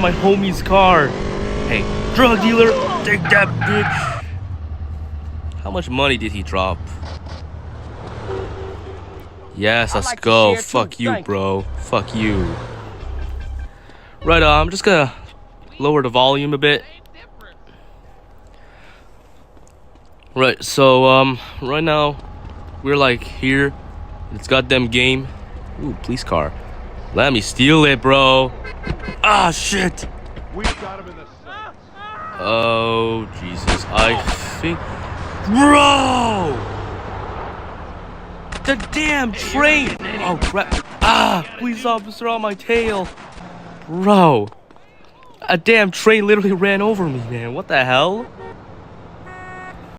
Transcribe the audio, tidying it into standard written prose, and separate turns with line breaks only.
my homie's car. Hey, drug dealer, take that bitch. How much money did he drop? Yes, let's go. Fuck you, bro. Fuck you. Right, I'm just gonna lower the volume a bit. Right, so right now we're like here. It's goddamn game. Ooh, police car. Let me steal it, bro. Ah, shit. Oh, Jesus. I think... Bro! The damn train! Oh, crap. Ah, police officer on my tail. Bro. A damn train literally ran over me, man. What the hell?